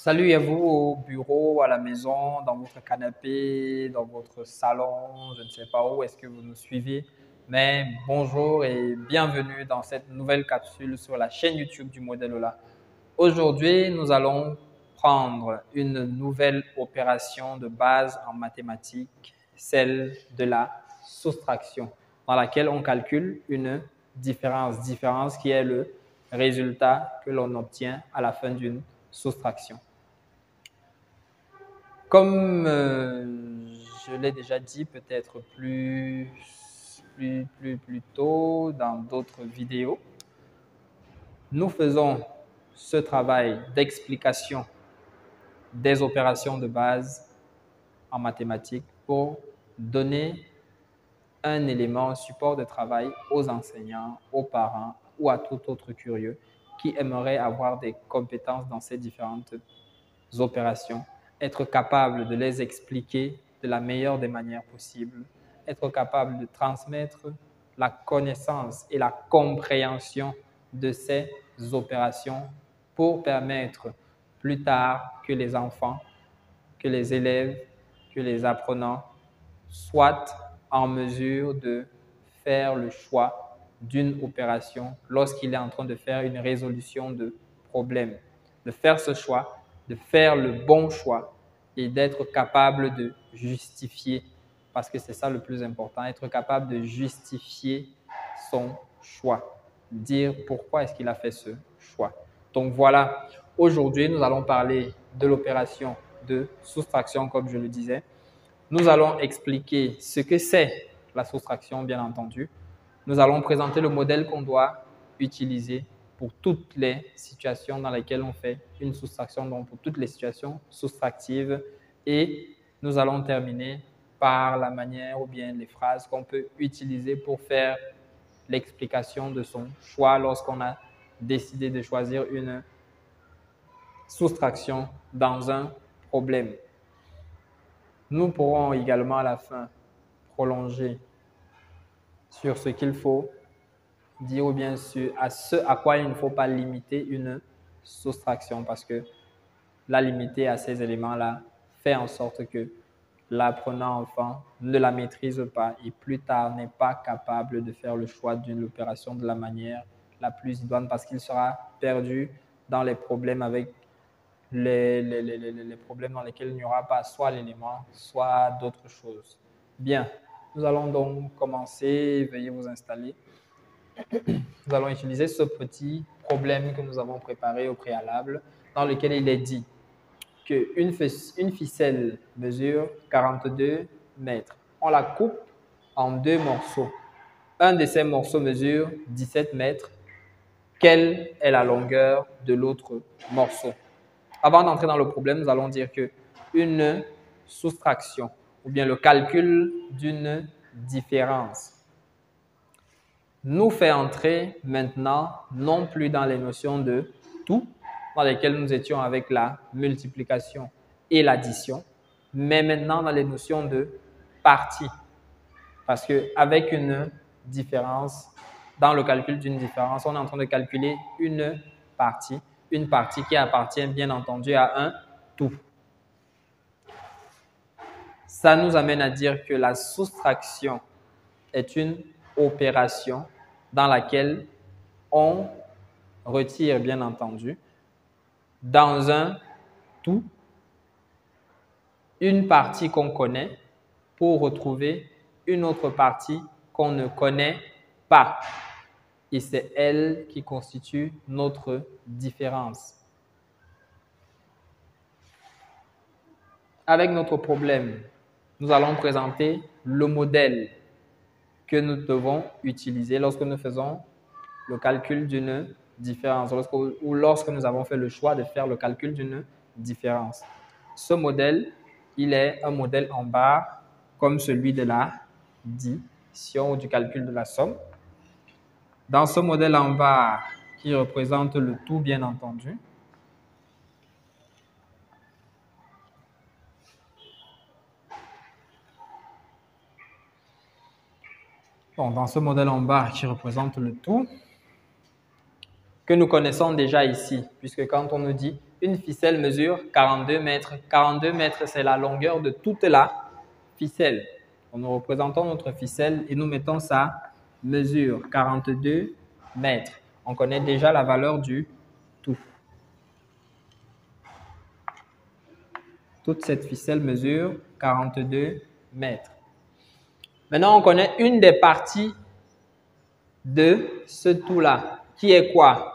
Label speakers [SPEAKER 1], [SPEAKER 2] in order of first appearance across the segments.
[SPEAKER 1] Salut à vous au bureau, à la maison, dans votre canapé, dans votre salon, je ne sais pas où est-ce que vous nous suivez, mais bonjour et bienvenue dans cette nouvelle capsule sur la chaîne YouTube du modèle Ola. Aujourd'hui, nous allons prendre une nouvelle opération de base en mathématiques, celle de la soustraction, dans laquelle on calcule une différence qui est le résultat que l'on obtient à la fin d'une soustraction. Comme je l'ai déjà dit peut-être plus tôt dans d'autres vidéos, nous faisons ce travail d'explication des opérations de base en mathématiques pour donner un élément, un support de travail aux enseignants, aux parents ou à tout autre curieux qui aimerait avoir des compétences dans ces différentes opérations, être capable de les expliquer de la meilleure des manières possibles, être capable de transmettre la connaissance et la compréhension de ces opérations pour permettre plus tard que les enfants, que les élèves, que les apprenants soient en mesure de faire le choix d'une opération lorsqu'il est en train de faire une résolution de problème, de faire ce choix, de faire le bon choix et d'être capable de justifier, parce que c'est ça le plus important, être capable de justifier son choix, dire pourquoi est-ce qu'il a fait ce choix. Donc voilà, aujourd'hui, nous allons parler de l'opération de soustraction, comme je le disais. Nous allons expliquer ce que c'est la soustraction, bien entendu. Nous allons présenter le modèle qu'on doit utiliser pour toutes les situations dans lesquelles on fait une soustraction, donc pour toutes les situations soustractives. Et nous allons terminer par la manière ou bien les phrases qu'on peut utiliser pour faire l'explication de son choix lorsqu'on a décidé de choisir une soustraction dans un problème. Nous pourrons également à la fin prolonger sur ce qu'il faut dire ou bien sûr à ce à quoi il ne faut pas limiter une soustraction parce que la limiter à ces éléments-là fait en sorte que l'apprenant enfant ne la maîtrise pas et plus tard n'est pas capable de faire le choix d'une opération de la manière la plus idoine parce qu'il sera perdu dans les problèmes avec les problèmes dans lesquels il n'y aura pas soit l'élément, soit d'autres choses. Bien, nous allons donc commencer. Veuillez vous installer. Nous allons utiliser ce petit problème que nous avons préparé au préalable, dans lequel il est dit qu'une ficelle mesure 42 mètres. On la coupe en deux morceaux. Un de ces morceaux mesure 17 mètres. Quelle est la longueur de l'autre morceau? Avant d'entrer dans le problème, nous allons dire que une soustraction ou bien le calcul d'une différence nous fait entrer maintenant non plus dans les notions de tout, dans lesquelles nous étions avec la multiplication et l'addition, mais maintenant dans les notions de partie. Parce qu'avec une différence, dans le calcul d'une différence, on est en train de calculer une partie qui appartient bien entendu à un tout. Ça nous amène à dire que la soustraction est une opération dans laquelle on retire, bien entendu, dans un tout, une partie qu'on connaît pour retrouver une autre partie qu'on ne connaît pas. Et c'est elle qui constitue notre différence. Avec notre problème, nous allons présenter le modèle que nous devons utiliser lorsque nous faisons le calcul d'une différence ou lorsque nous avons fait le choix de faire le calcul d'une différence. Ce modèle, il est un modèle en barre comme celui de la division ou du calcul de la somme. Dans ce modèle en barre qui représente le tout bien entendu, dans ce modèle en barre qui représente le tout, que nous connaissons déjà ici, puisque quand on nous dit une ficelle mesure 42 mètres, 42 mètres, c'est la longueur de toute la ficelle. Donc, nous représentons notre ficelle et nous mettons sa mesure 42 mètres. On connaît déjà la valeur du tout. Toute cette ficelle mesure 42 mètres. Maintenant, on connaît une des parties de ce tout-là, qui est quoi?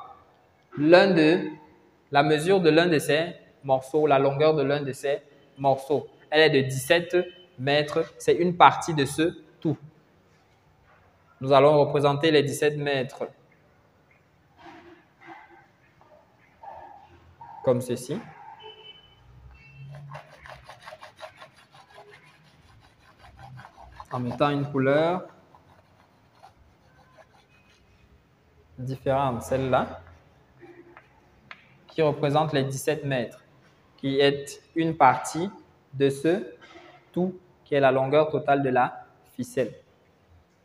[SPEAKER 1] La mesure de l'un de ces morceaux, la longueur de l'un de ces morceaux. Elle est de 17 mètres. C'est une partie de ce tout. Nous allons représenter les 17 mètres comme ceci. En mettant une couleur différente, celle-là, qui représente les 17 mètres, qui est une partie de ce tout, qui est la longueur totale de la ficelle.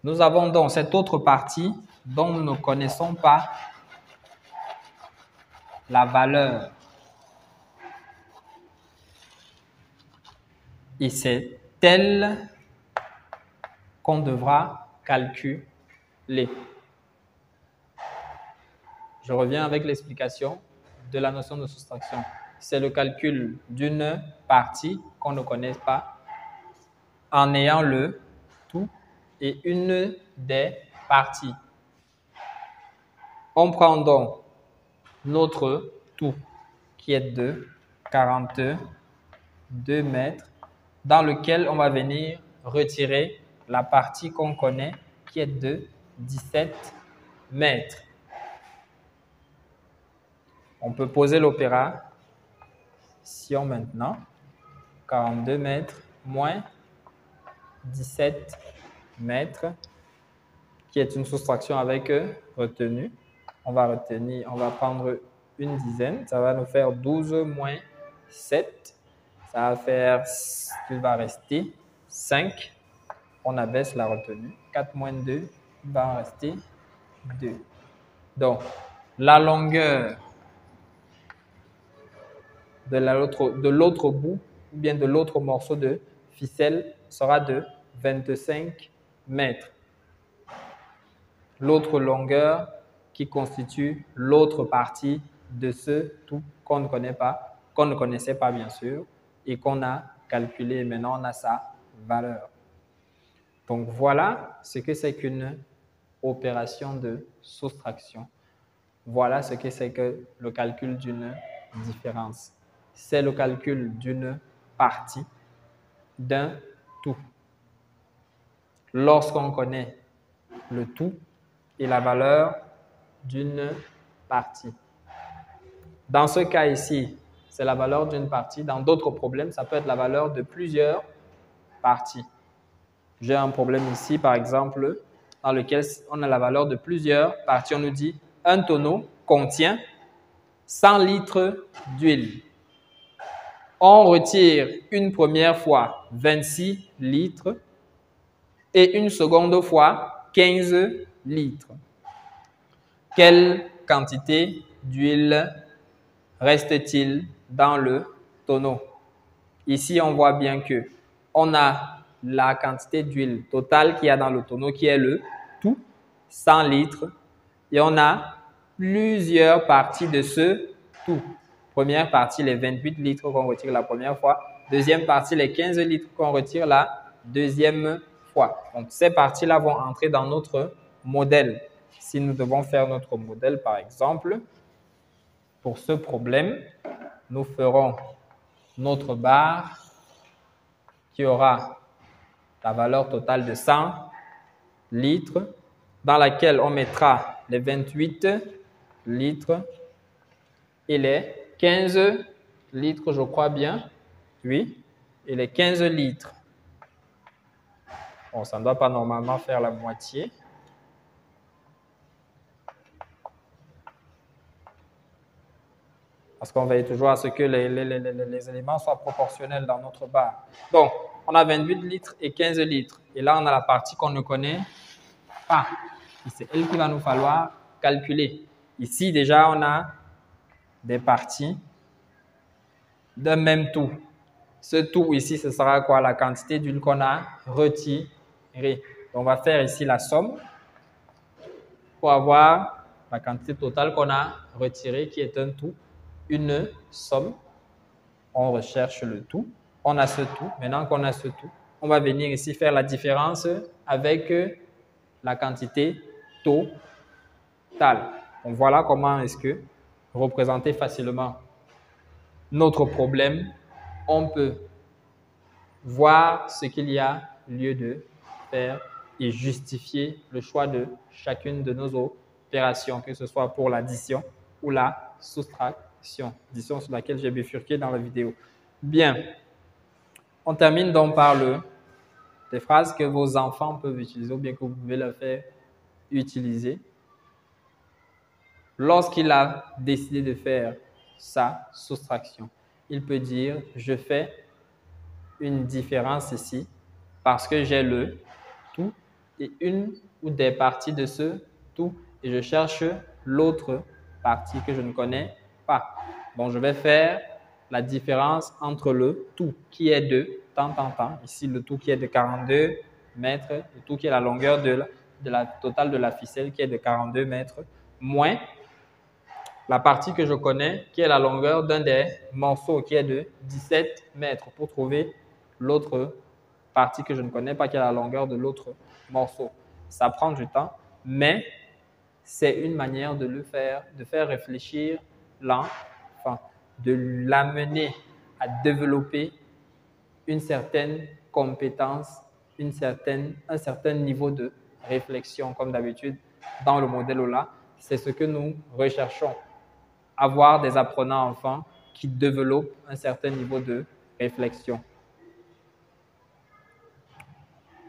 [SPEAKER 1] Nous avons donc cette autre partie dont nous ne connaissons pas la valeur. Et c'est elle qu'on devra calculer. Je reviens avec l'explication de la notion de soustraction. C'est le calcul d'une partie qu'on ne connaît pas en ayant le tout et une des parties. On prend donc notre tout qui est de 42 mètres dans lequel on va venir retirer la partie qu'on connaît qui est de 17 mètres. On peut poser l'opération maintenant. 42 mètres moins 17 mètres, qui est une soustraction avec retenue. On va prendre une dizaine. Ça va nous faire 12 moins 7. Ça va faire, il va rester 5. On abaisse la retenue. 4 moins 2, il va en rester 2. Donc, la longueur de l'autre bout, ou bien de l'autre morceau de ficelle, sera de 25 mètres. L'autre longueur qui constitue l'autre partie de ce tout qu'on ne connaît pas, qu'on ne connaissait pas bien sûr, et qu'on a calculé. Maintenant, on a sa valeur. Donc, voilà ce que c'est qu'une opération de soustraction. Voilà ce que c'est que le calcul d'une différence. C'est le calcul d'une partie d'un tout. Lorsqu'on connaît le tout et la valeur d'une partie. Dans ce cas ici, c'est la valeur d'une partie. Dans d'autres problèmes, ça peut être la valeur de plusieurs parties. J'ai un problème ici, par exemple, dans lequel on a la valeur de plusieurs parties. On nous dit un tonneau contient 100 litres d'huile. On retire une première fois 26 litres et une seconde fois 15 litres. Quelle quantité d'huile reste-t-il dans le tonneau? Ici, on voit bien que on a la quantité d'huile totale qu'il y a dans le tonneau qui est le tout, 100 litres. Et on a plusieurs parties de ce tout. Première partie, les 28 litres qu'on retire la première fois. Deuxième partie, les 15 litres qu'on retire la deuxième fois. Donc, ces parties-là vont entrer dans notre modèle. Si nous devons faire notre modèle, par exemple, pour ce problème, nous ferons notre barre qui aura la valeur totale de 100 litres, dans laquelle on mettra les 28 litres et les 15 litres, je crois bien. Oui, et les 15 litres. Bon, ça ne doit pas normalement faire la moitié. Parce qu'on veille toujours à ce que les éléments soient proportionnels dans notre barre. Donc, on a 28 litres et 15 litres. Et là, on a la partie qu'on ne connaît pas. C'est elle qu'il va nous falloir calculer. Ici, déjà, on a des parties d'un même tout. Ce tout ici, ce sera quoi? La quantité d'huile qu'on a retirée. On va faire ici la somme pour avoir la quantité totale qu'on a retirée qui est un tout. Une somme. On recherche le tout. On a ce tout. Maintenant qu'on a ce tout, on va venir ici faire la différence avec la quantité totale. Donc, voilà comment est-ce que représenter facilement notre problème. On peut voir ce qu'il y a lieu de faire et justifier le choix de chacune de nos opérations, que ce soit pour l'addition ou la soustraction, addition sur laquelle j'ai bifurqué dans la vidéo. Bien, on termine donc par des phrases que vos enfants peuvent utiliser ou bien que vous pouvez leur faire utiliser. Lorsqu'il a décidé de faire sa soustraction, il peut dire « je fais une différence ici parce que j'ai le tout et une ou des parties de ce tout et je cherche l'autre partie que je ne connais pas. Bon, je vais faire la différence entre le tout qui est de tant. Ici, le tout qui est de 42 mètres, le tout qui est la longueur de la totale de la ficelle qui est de 42 mètres, moins la partie que je connais qui est la longueur d'un des morceaux qui est de 17 mètres pour trouver l'autre partie que je ne connais pas qui est la longueur de l'autre morceau. Ça prend du temps, mais c'est une manière de faire réfléchir l'enfant, de l'amener à développer une certaine compétence, un certain niveau de réflexion, comme d'habitude dans le modèle OLA. C'est ce que nous recherchons, avoir des apprenants enfants qui développent un certain niveau de réflexion.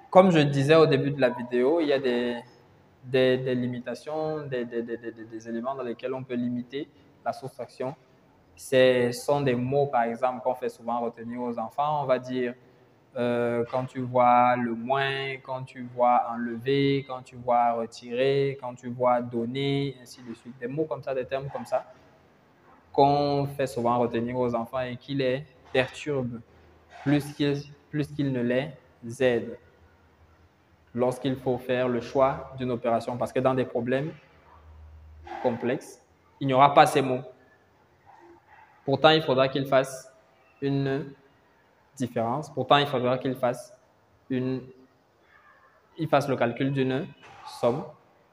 [SPEAKER 1] Comme je disais au début de la vidéo, il y a des limitations, des éléments dans lesquels on peut limiter la soustraction. Ce sont des mots, par exemple, qu'on fait souvent retenir aux enfants. On va dire quand tu vois le moins, quand tu vois enlever, quand tu vois retirer, quand tu vois donner, ainsi de suite. Des mots comme ça, des termes comme ça, qu'on fait souvent retenir aux enfants et qui les perturbent plus qu'ils ne les aident lorsqu'il faut faire le choix d'une opération. Parce que dans des problèmes complexes, il n'y aura pas ces mots. Pourtant, il faudra qu'il fasse une différence. Pourtant, il faudra qu'il fasse le calcul d'une somme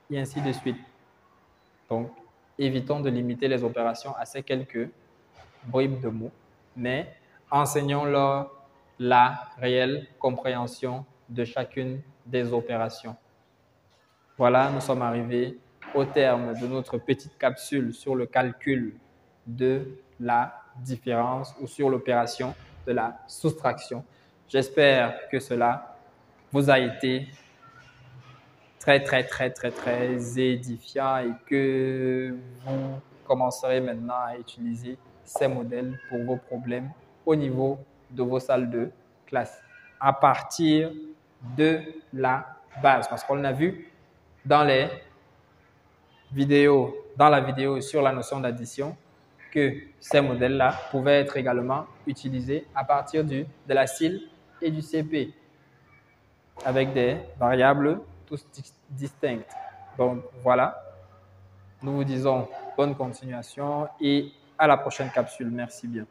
[SPEAKER 1] et ainsi de suite. Donc, évitons de limiter les opérations à ces quelques bribes de mots, mais enseignons-leur la réelle compréhension de chacune des opérations. Voilà, nous sommes arrivés au terme de notre petite capsule sur le calcul de la différence ou sur l'opération de la soustraction. J'espère que cela vous a été très édifiant et que vous commencerez maintenant à utiliser ces modèles pour vos problèmes au niveau de vos salles de classe à partir de la base. Parce qu'on a vu dans la vidéo sur la notion d'addition que ces modèles-là pouvaient être également utilisés à partir de la CIL et du CP avec des variables tous distinctes. Donc voilà, nous vous disons bonne continuation et à la prochaine capsule. Merci bien.